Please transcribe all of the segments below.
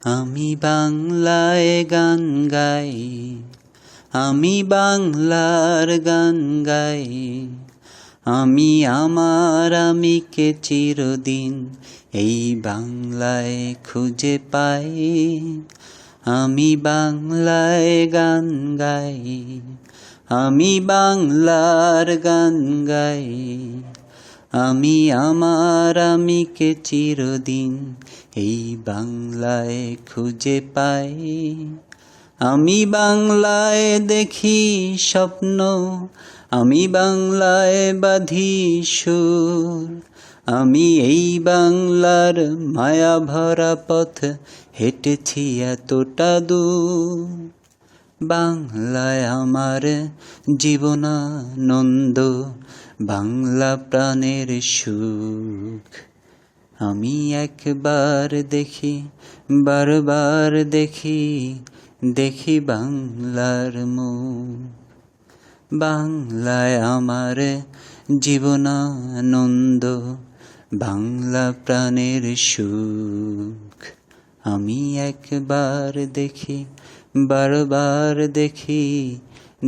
আমি বাংলায় গান গাই, আমি বাংলার গান গাই। আমি আমার আমিকে চিরদিন এই বাংলায় খুঁজে পাই। আমি বাংলায় গান গাই, আমি বাংলার গান গাই। আমি আমার আমিকে চিরদিন এই বাংলায় খুঁজে পাই। আমি বাংলায় দেখি স্বপ্ন, আমি বাংলায় বাঁধি সুর। আমি এই বাংলার মায়া ভরা পথ হেঁটেছি এতটা দূর। বাংলায় আমার জীবনানন্দ, বাংলা প্রাণের সুখ। আমি একবার দেখি, বারবার দেখি, দেখি বাংলার মুখ। বাংলায় আমার জীবনানন্দ, বাংলা প্রাণের সুখ। আমি একবার দেখি, বারবার দেখি,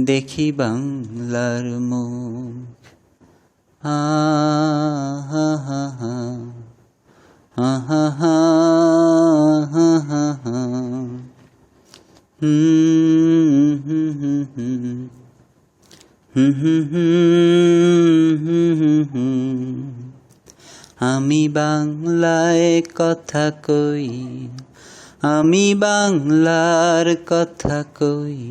দেখি বাংলার মুখ। হা হা হা হা হা হা হা হা হা হা। আমি বাংলায় কথা কই, আমি বাংলার কথা কই।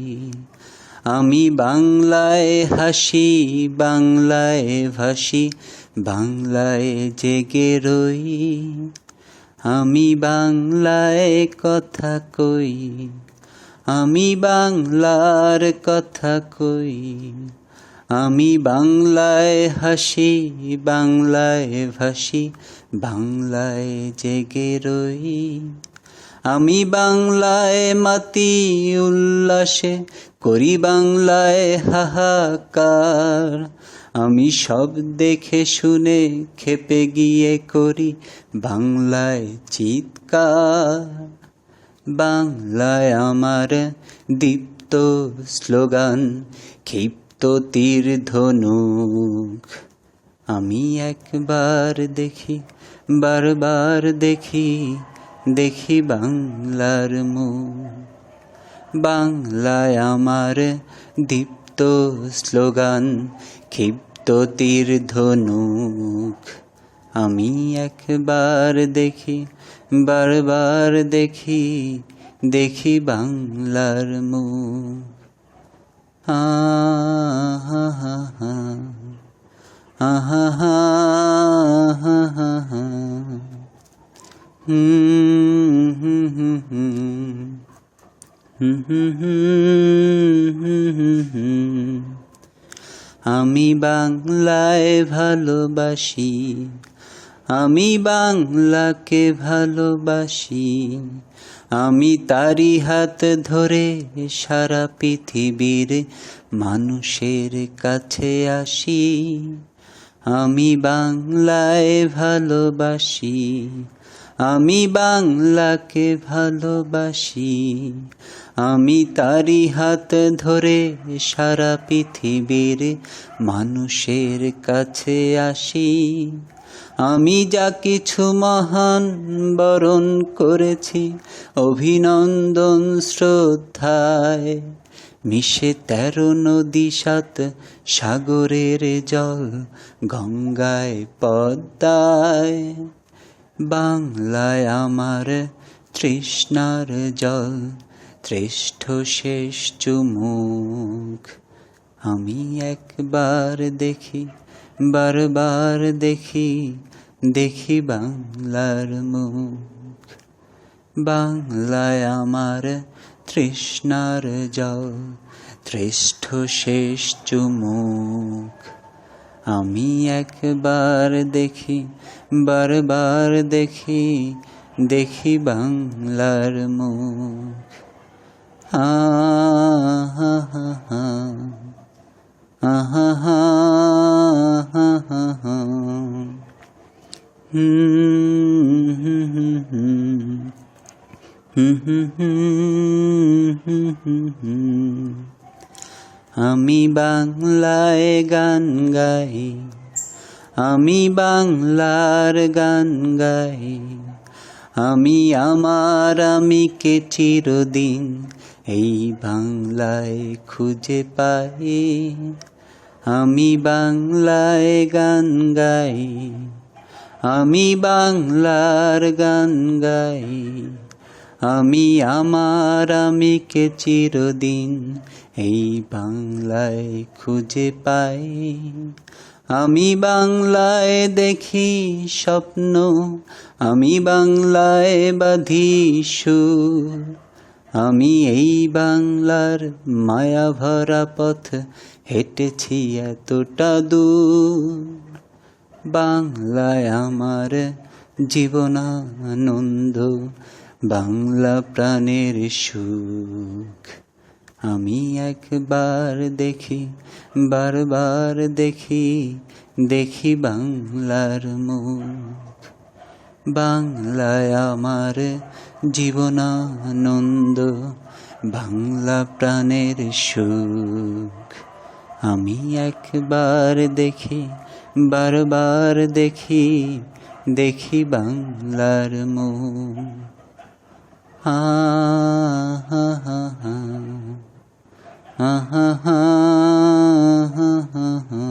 আমি বাংলায় হাসি, বাংলায় ভাসি, বাংলায় জেগে রই। আমি বাংলায় কথা কই, আমি বাংলার কথা কই। আমি বাংলায় হাসি, বাংলায় ভাসি, বাংলায় জেগে রই। আমি বাংলায় মাতি উল্লাসে, করি বাংলায় হাহাকার। আমি সব দেখে শুনে খেপে গিয়ে করি বাংলায় চিৎকার। বাংলায় আমার দীপ্ত স্লোগান, ক্ষিপ্ত তীর ধনুক। আমি একবার দেখি, বারবার দেখি, দেখি বাংলার মুখ। বাংলায় আমার দীপ্ত স্লোগান, ক্ষিপ্ত তীর ধনুক। আমি একবার দেখি, বারবার দেখি, দেখি বাংলার মুখ। হা হা হা হা হা হা হা হা হা হা। আমি বাংলায় ভালোবাসি, আমি বাংলাকে ভালোবাসি। আমি তারি হাত ধরে সারা পৃথিবীর মানুষের কাছে আসি। আমি বাংলায় ভালোবাসি, আমি বাংলাকে ভালোবাসি। আমি তারি হাত ধরে সারা পৃথিবীর মানুষের কাছে আসি। আমি যা কিছু মহান বরণ করেছি অভিনন্দন শ্রদ্ধায়। মিশে 13 নদী 7 সাগরের জল, গঙ্গায় পদ্মায়। বাংলায় আমার তৃষ্ণার জল, শ্রেষ্ঠ শেষ চুমুক। আমি একবার দেখি, বারবার দেখি, দেখি বাংলার মুখ। বাংলায় আমার তৃষ্ণার জল, শ্রেষ্ঠ শেষ চুমুক। আমি একবার দেখি, বারবার দেখি, দেখি বাংলার মুখ। হা হা হা হা হা হা হা হা হা হা। হুম হুম হুম হুম হুম হুম। আমি বাংলায় গান গাই, আমি বাংলার গান গাই, আমি আমার আমিকে চিরদিন এই বাংলায় খুঁজে পাই। আমি বাংলায় গান গাই, আমি বাংলার গান গাই, আমি আমার আমিকে চিরদিন এই বাংলায় খুঁজে পাই। আমি বাংলায় দেখি স্বপ্ন, আমি বাংলায় বাঁধি সুর, আমি এই বাংলার মায়া ভরা পথ হেঁটেছি এতটা দূর। বাংলায় আমার জীবনানন্দ, বাংলা প্রাণের সুখ। আমি একবার দেখি, বারবার দেখি, দেখি বাংলার মুখ। বাংলায় আমার জীবনানন্দ, বাংলা প্রাণের সুখ। আমি একবার দেখি, বারবার দেখি, দেখি বাংলার মুখ। হা হা হা হা হা হা হা হা হা।